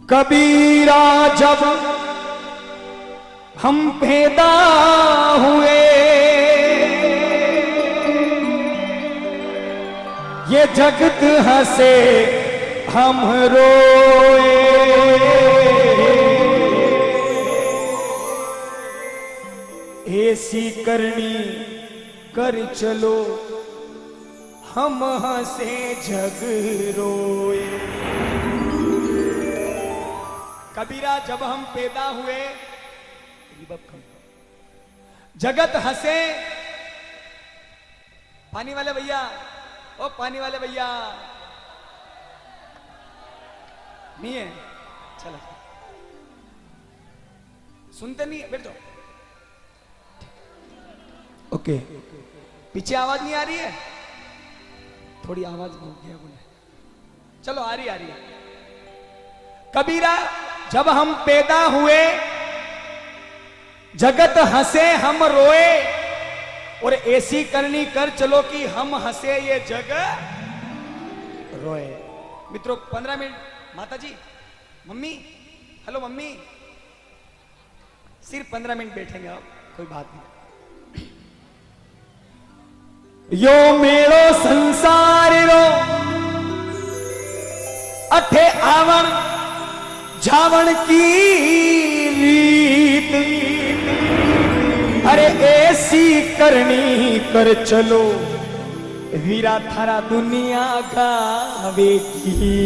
कबीरा जब हम पैदा हुए ये जगत हंसे हम रोए, ऐसी करनी कर चलो हम हंसे जग रोए। कबीरा जब हम पैदा हुए जगत हंसे। पानी वाले भैया, ओ पानी वाले भैया नहीं है, चलो सुनते नहीं है, बैठ जाओ। ओके, पीछे आवाज नहीं आ रही है, थोड़ी आवाज हो गया बोले, चलो आ रही है। कबीरा जब हम पैदा हुए जगत हंसे हम रोए, और ऐसी करनी कर चलो कि हम हंसे ये जग रोए। मित्रों 15 मिनट माता जी, मम्मी, हेलो मम्मी, सिर्फ 15 मिनट बैठेंगे आप, कोई बात नहीं। यो मेरो संसार रो अठे आवण जावण की रीत, अरे ऐसी करनी कर चलो वीरा थारा दुनिया गावेगी।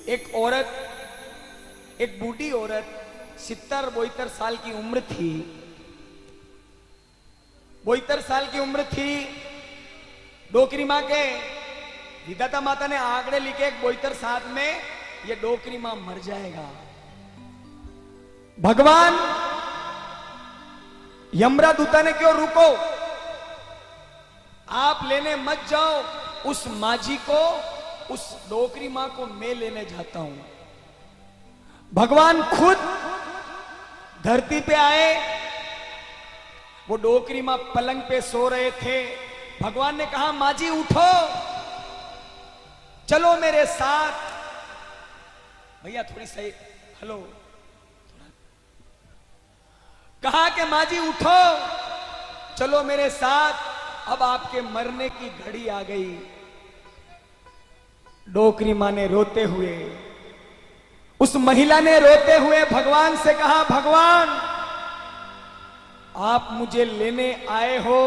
एक औरत, एक बूढ़ी औरत 70-72 साल की उम्र थी, 72 साल की उम्र थी। डोकरी माँ के विधाता माता ने आंकड़े लिखे 72 साल में ये डोकरी माँ मर जाएगा। भगवान यमरा दूता ने क्यों रुको, आप लेने मत जाओ उस माजी को, उस डोकरी मां को मैं लेने जाता हूं। भगवान खुद धरती पे आए, वो डोकरी मां पलंग पे सो रहे थे। भगवान ने कहा माजी उठो, चलो मेरे साथ। भैया थोड़ी सही, हेलो, कहा कि माजी उठो, चलो मेरे साथ, अब आपके मरने की घड़ी आ गई। डोकरी मां ने रोते हुए, उस महिला ने रोते हुए भगवान से कहा, भगवान आप मुझे लेने आए हो,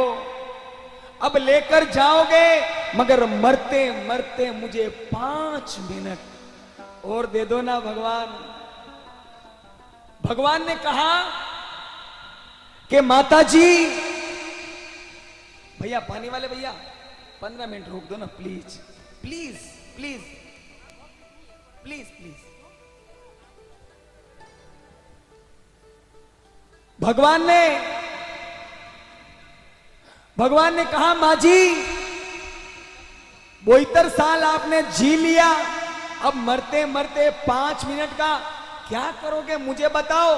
अब लेकर जाओगे, मगर मरते मरते मुझे 5 मिनट और दे दो ना भगवान। भगवान ने कहा कि माता जी, भैया पानी वाले भैया 15 मिनट रोक दो ना please please please please please. भगवान ने कहा माँ जी 72 साल आपने जी लिया, अब मरते मरते 5 मिनट का क्या करोगे मुझे बताओ।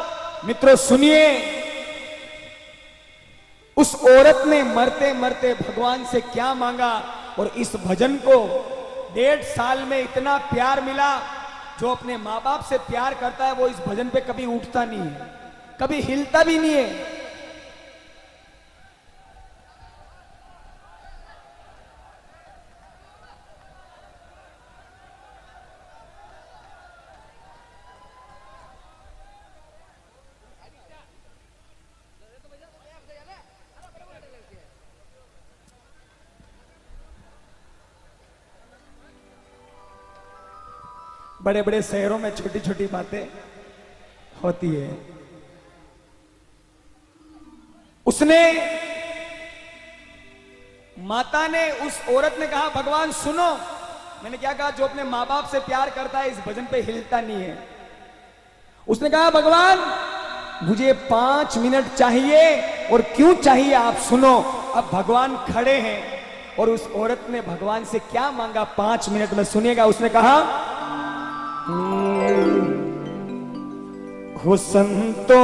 मित्रों सुनिए, उस औरत ने मरते मरते भगवान से क्या मांगा, और इस भजन को 1.5 साल में इतना प्यार मिला। जो अपने माँ बाप से प्यार करता है वो इस भजन पे कभी उठता नहीं है, कभी हिलता भी नहीं है। बड़े बड़े शहरों में छोटी छोटी बातें होती है। उसने, माता ने, उस औरत ने कहा भगवान सुनो, मैंने क्या कहा, जो अपने माँ बाप से प्यार करता है इस भजन पे हिलता नहीं है। उसने कहा भगवान मुझे 5 मिनट चाहिए, और क्यों चाहिए आप सुनो। अब भगवान खड़े हैं, और उस औरत ने भगवान से क्या मांगा 5 मिनट में सुनिएगा। उसने कहा हो संतो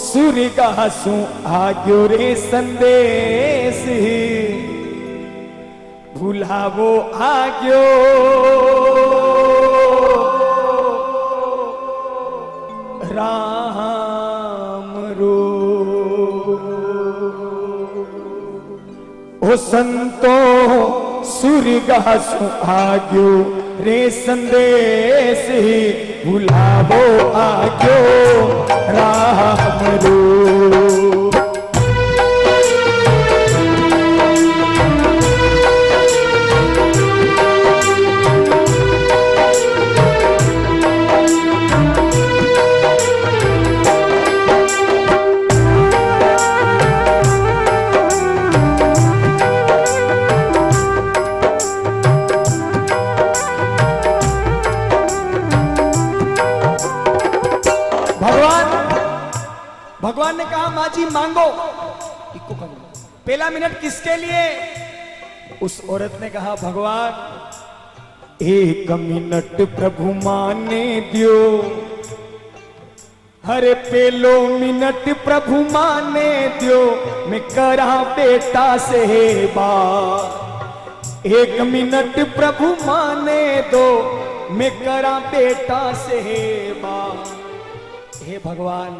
सूर्यगासु आग्यो रे संदेश भुलावो आग्यो राम रो। ओ संतो सूर्यगासु आग्यो रे संदेश भुलावो आग्यो राम रो। भगवान ने कहा माँ जी मांगो, पहला मिनट किसके लिए? उस औरत ने कहा भगवान एक मिनट प्रभु माने दियो। हरे पेलो मिनट प्रभु माने दियो, मैं करा बेटा से बात। एक मिनट प्रभु माने दो, मैं करा बेटा से बात। हे भगवान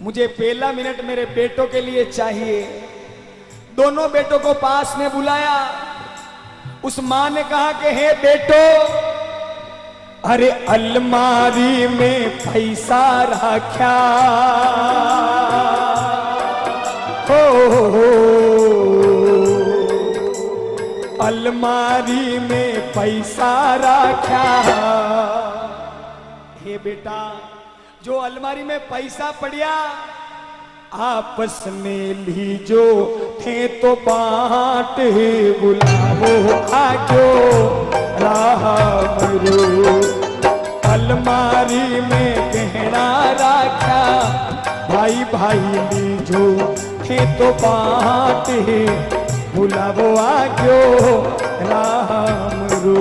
मुझे पहला मिनट मेरे बेटों के लिए चाहिए। दोनों बेटों को पास में बुलाया। उस मां ने कहा कि हे बेटो, अरे अलमारी में पैसा रखा हो, अलमारी में पैसा रखा। हे बेटा जो अलमारी में पैसा पड़िया आपस में लीजो, थे तो बांट बुलावो आग्यो राम रो। अलमारी में गहना रखा भाई भाई लीजो, थे तो बांट बुलावो आग्यो राम रो।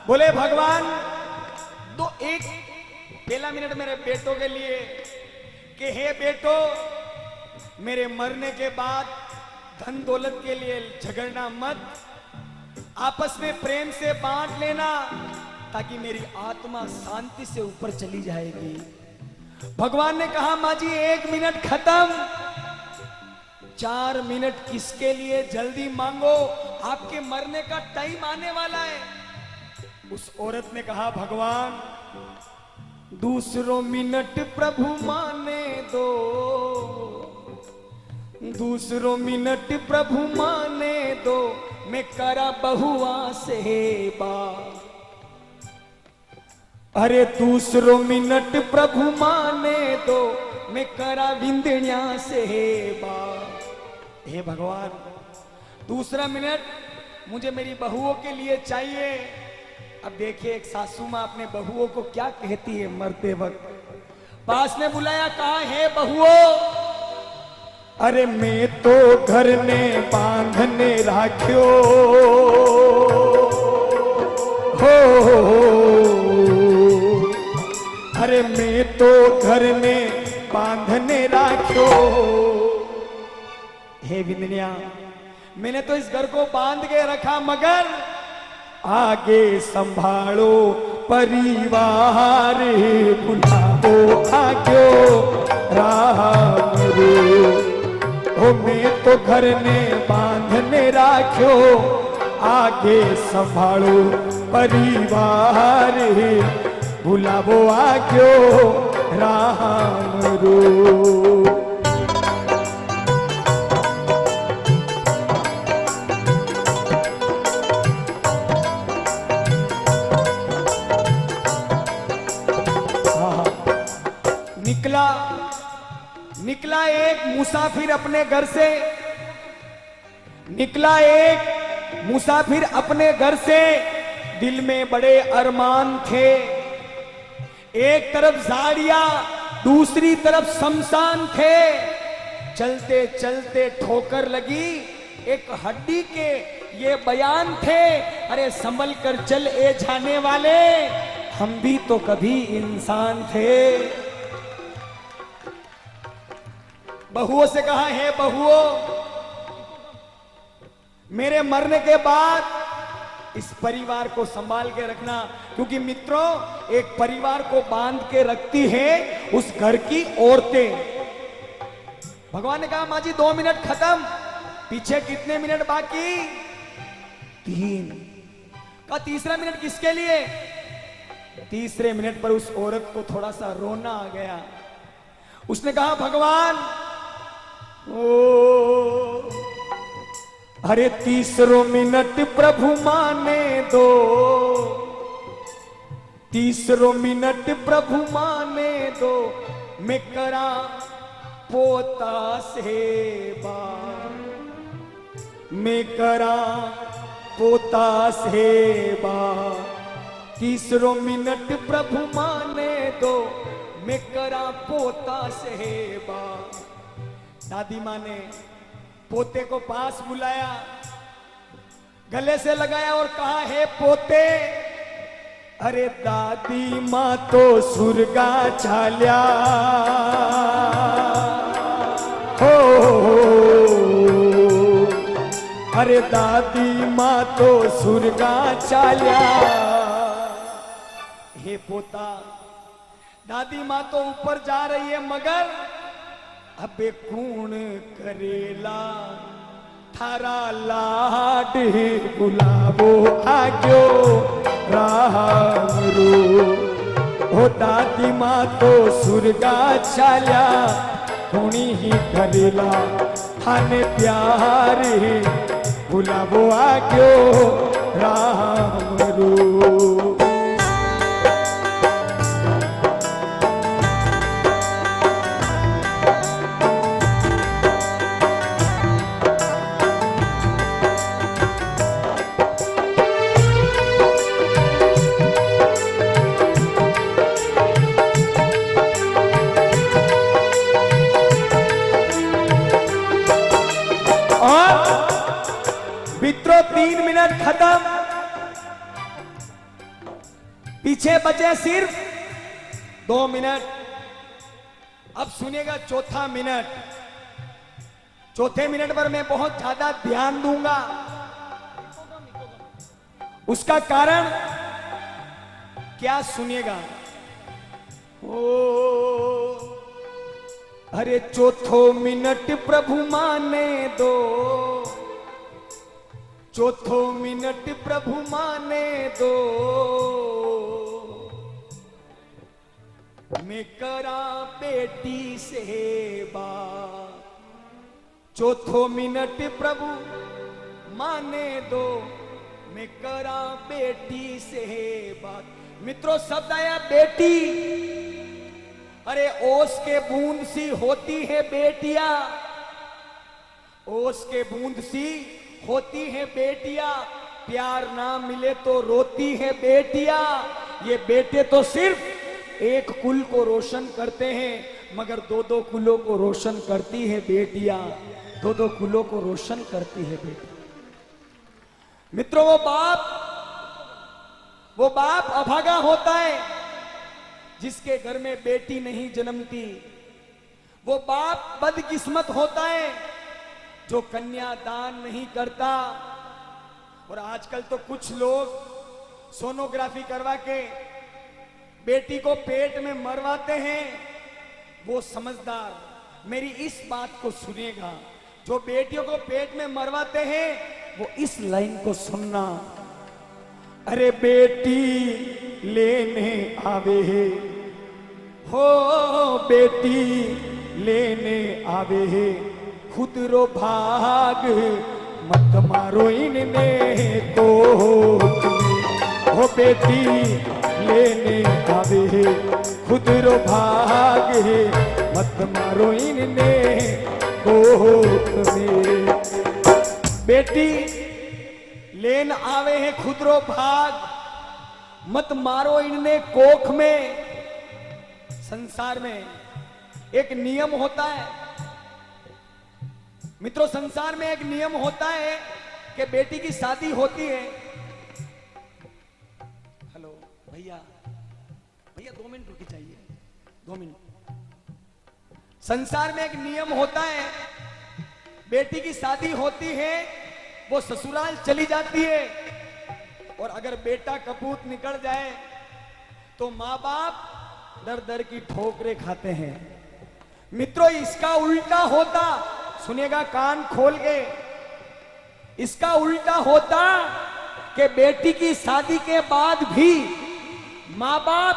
बोले भगवान दो एक पहला मिनट मेरे बेटों के लिए कि हे बेटो मेरे मरने के बाद धन दौलत के लिए झगड़ना मत, आपस में प्रेम से बांट लेना ताकि मेरी आत्मा शांति से ऊपर चली जाएगी। भगवान ने कहा माँ जी एक मिनट खत्म, 4 मिनट किसके लिए? जल्दी मांगो, आपके मरने का टाइम आने वाला है। उस औरत ने कहा भगवान दूसरों मिनट प्रभु माने दो, दूसरों मिनट प्रभु माने दो, मैं करा बहुआ से बात। अरे दूसरों मिनट प्रभु माने दो, मैं करा विंदनिया से बात। हे भगवान दूसरा मिनट मुझे मेरी बहुओं के लिए चाहिए। अब देखिए एक सासू माँ अपने बहुओं को क्या कहती है मरते वक्त। पास में बुलाया, कहा है बहुओं, अरे मैं तो घर ने बांधने राख्यो हो, अरे मैं तो घर ने बांधने राख्यो। हे विंदनिया मैंने तो इस घर को बांध के रखा, मगर आगे संभालो परिवार बुलाओ आग्यो राम रो। ओ मैं तो घर ने बांधने राख्यो, आगे संभालो परिवार बुलाओ आग्यो राम रो। निकला एक मुसाफिर अपने घर से, निकला एक मुसाफिर अपने घर से दिल में बड़े अरमान थे। एक तरफ झाड़ियां, दूसरी तरफ शमशान थे। चलते चलते ठोकर लगी, एक हड्डी के ये बयान थे, अरे संभल कर चल ए जाने वाले, हम भी तो कभी इंसान थे। बहुओं से कहा, है बहुओं, मेरे मरने के बाद इस परिवार को संभाल के रखना, क्योंकि मित्रों एक परिवार को बांध के रखती है उस घर की औरतें। भगवान ने कहा, माँ जी 2 मिनट खत्म, पीछे कितने मिनट बाकी? 3। का तीसरा मिनट किसके लिए? तीसरे मिनट पर उस औरत को थोड़ा सा रोना आ गया। उसने कहा, भगवान ओ, अरे तीसरो मिनट प्रभु माने दो, तीसरो मिनट प्रभु माने दो, मैं करा पोता सेवा, मैं करा पोता सेवा, तीसरो मिनट प्रभु माने दो, मैं करा पोता सेवा। दादी माँ ने पोते को पास बुलाया, गले से लगाया और कहा, हे पोते, अरे दादी माँ तो सुरगा चाल्या हो, अरे दादी माँ तो सुरगा चाल्या। हे पोता, दादी माँ तो ऊपर जा रही है, मगर अबे कौन करेला थारा लाड बुलावो आग्यो रामरू। ओ दादी माँ तो सुरगा चाल्या, कोणी ही करेला थाने प्यार बुलावो आग्यो रामरू। मित्रों 3 मिनट खत्म, पीछे बचे सिर्फ 2 मिनट। अब सुनिएगा चौथा मिनट। चौथे मिनट पर मैं बहुत ज्यादा ध्यान दूंगा। उसका कारण क्या, सुनिएगा। ओ अरे चौथो मिनट प्रभु माने दो, चौथो मिनट प्रभु माने दो, मैं करा बेटी सेवा। चौथो मिनट प्रभु माने दो, मैं करा बेटी सेवा। मित्रों शब्द आया बेटी। अरे ओस के बूंद सी होती है बेटियां, ओस के बूंद सी होती है बेटियां, प्यार ना मिले तो रोती है बेटियां। ये बेटे तो सिर्फ एक कुल को रोशन करते हैं, मगर 2-2 कुलों को रोशन करती है बेटियां, 2-2 कुलों को रोशन करती है बेटी। मित्रों वो बाप अभागा होता है जिसके घर में बेटी नहीं जन्मती। वो बाप बदकिस्मत होता है जो कन्या दान नहीं करता। और आजकल तो कुछ लोग सोनोग्राफी करवा के बेटी को पेट में मरवाते हैं। वो समझदार मेरी इस बात को सुनेगा। जो बेटियों को पेट में मरवाते हैं वो इस लाइन को सुनना। अरे बेटी लेने आवे है हो, बेटी लेने आवे है, खुद रो भाग मत मारो इनने को। हो बेटी लेने आवे है, खुद रो भाग है, मत मारो इनने को। बेटी लेन आवे है खुदरो भाग, मत मारो इनने कोख में। संसार में एक नियम होता है मित्रों, संसार में एक नियम होता है कि बेटी की शादी होती है। हेलो भैया, भैया 2 मिनट रुकी चाहिए, 2 मिनट। संसार में एक नियम होता है, बेटी की शादी होती है, वो ससुराल चली जाती है, और अगर बेटा कपूत निकल जाए तो माँ बाप दर दर की ठोकरें खाते हैं। मित्रों इसका उल्टा होता, सुनिएगा कान खोल के, इसका उल्टा होता कि बेटी की शादी के बाद भी माँ बाप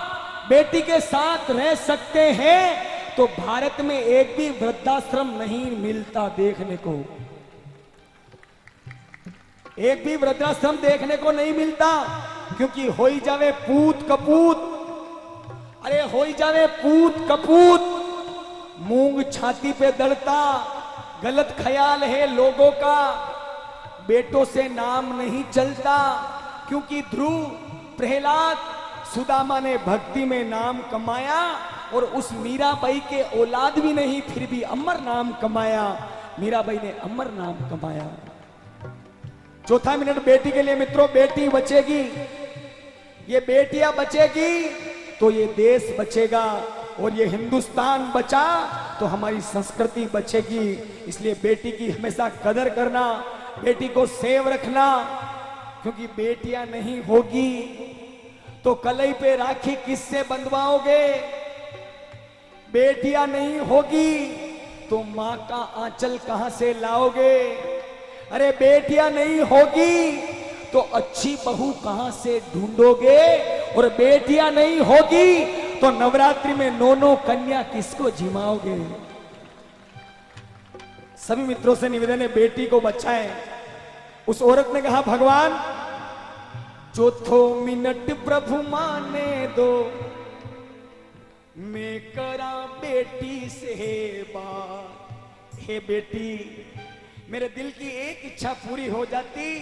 बेटी के साथ रह सकते हैं, तो भारत में एक भी वृद्धाश्रम नहीं मिलता देखने को, एक भी वृद्धाश्रम देखने को नहीं मिलता। क्योंकि होई जावे पूत कपूत, अरे होई जावे पूत कपूत, मूंग छाती पे दड़ता, गलत ख्याल है लोगों का, बेटों से नाम नहीं चलता। क्योंकि ध्रुव, प्रहलाद, सुदामा ने भक्ति में नाम कमाया, और उस मीराबाई के औलाद भी नहीं, फिर भी अमर नाम कमाया। मीराबाई ने अमर नाम कमाया। चौथा मिनट बेटी के लिए मित्रों, बेटी बचेगी, ये बेटियां बचेगी तो ये देश बचेगा, और ये हिंदुस्तान बचा तो हमारी संस्कृति बचेगी। इसलिए बेटी की हमेशा कदर करना, बेटी को सेव रखना, क्योंकि बेटियां नहीं होगी तो कलाई पे राखी किससे बंधवाओगे? बेटियां नहीं होगी तो मां का आंचल कहां से लाओगे? अरे बेटियां नहीं होगी तो अच्छी बहू कहां से ढूंढोगे? और बेटियां नहीं होगी तो नवरात्रि में 9 कन्या किसको जिमाओगे? सभी मित्रों से निवेदन है, बेटी को बचाएं। उस औरत ने कहा, भगवान चौथो मिनट प्रभु माने दो, मैं करा बेटी से बात। हे बेटी, मेरे दिल की एक इच्छा पूरी हो जाती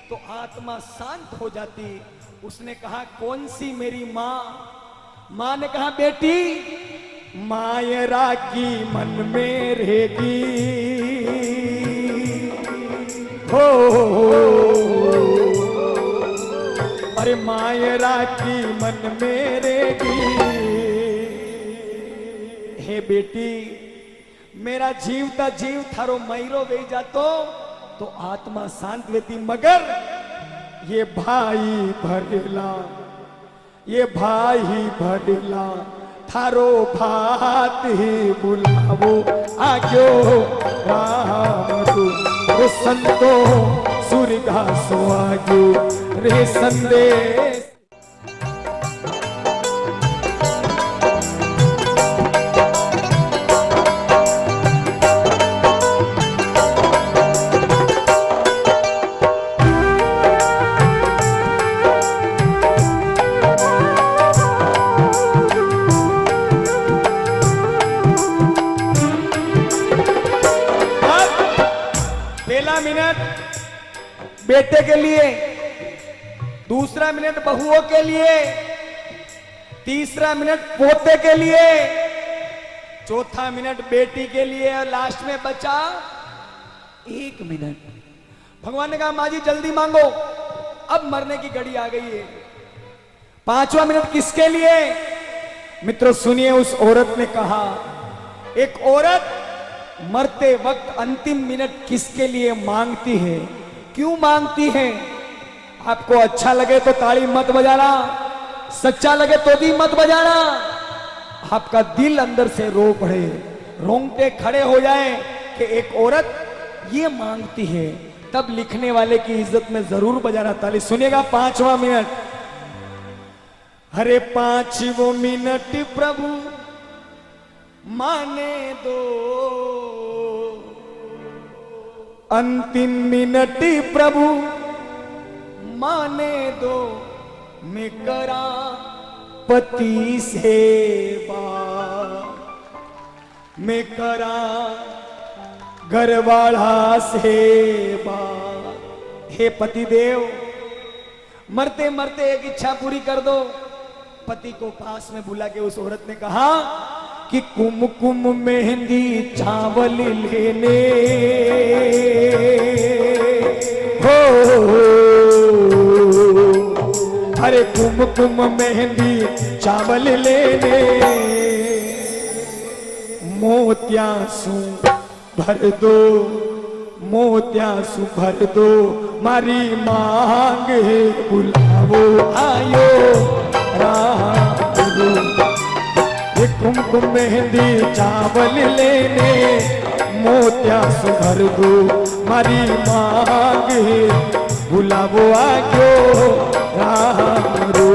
तो आत्मा शांत हो जाती। उसने कहा, कौन सी मेरी माँ? माँ ने कहा, बेटी मायरा की मन में रहेगी, हो अरे मायरा की मन में रहेगी। हे बेटी, मेरा जीवता जीव थारो मैरो वे जातो तो आत्मा शांत वेती, मगर ये भाई भरेला, ये भाई भरेला थारो भात ही बुलावो आग्यो राम तू संतो सूर्य घासो आग्यो रे संदेश। पहला मिनट बेटे के लिए, दूसरा मिनट बहुओं के लिए, तीसरा मिनट पोते के लिए, चौथा मिनट बेटी के लिए, और लास्ट में बचा 1 मिनट। भगवान ने कहा, माँ जी जल्दी मांगो, अब मरने की घड़ी आ गई है। 5वां मिनट किसके लिए? मित्रों सुनिए, उस औरत ने कहा, एक औरत मरते वक्त अंतिम मिनट किसके लिए मांगती है? क्यों मांगती है? आपको अच्छा लगे तो ताली मत बजाना, सच्चा लगे तो भी मत बजाना। आपका दिल अंदर से रो पड़े, रोंगटे खड़े हो जाए कि एक औरत ये मांगती है, तब लिखने वाले की इज्जत में जरूर बजाना ताली। सुनिएगा 5वां मिनट। अरे 5वां मिनट प्रभु माने दो, अंतिम मिनट प्रभु माने दो, मैं करा पति सेवा, मैं करा घरवाला सेवा। हे पतिदेव, मरते मरते एक इच्छा पूरी कर दो। पति को पास में बुला के उस औरत ने कहा कि कुमकुम मेहंदी चावल लेने हो, अरे कुमकुम मेहंदी चावल लेने, मोत्यासु भर दो, मोत्यासु भर दो, मारी मांग है बुलावो आयो राम। ये कुमकुम मेहंदी चावल लेने, मोत्यासु भर दो, मारी मांग है बुलावो आयो राम।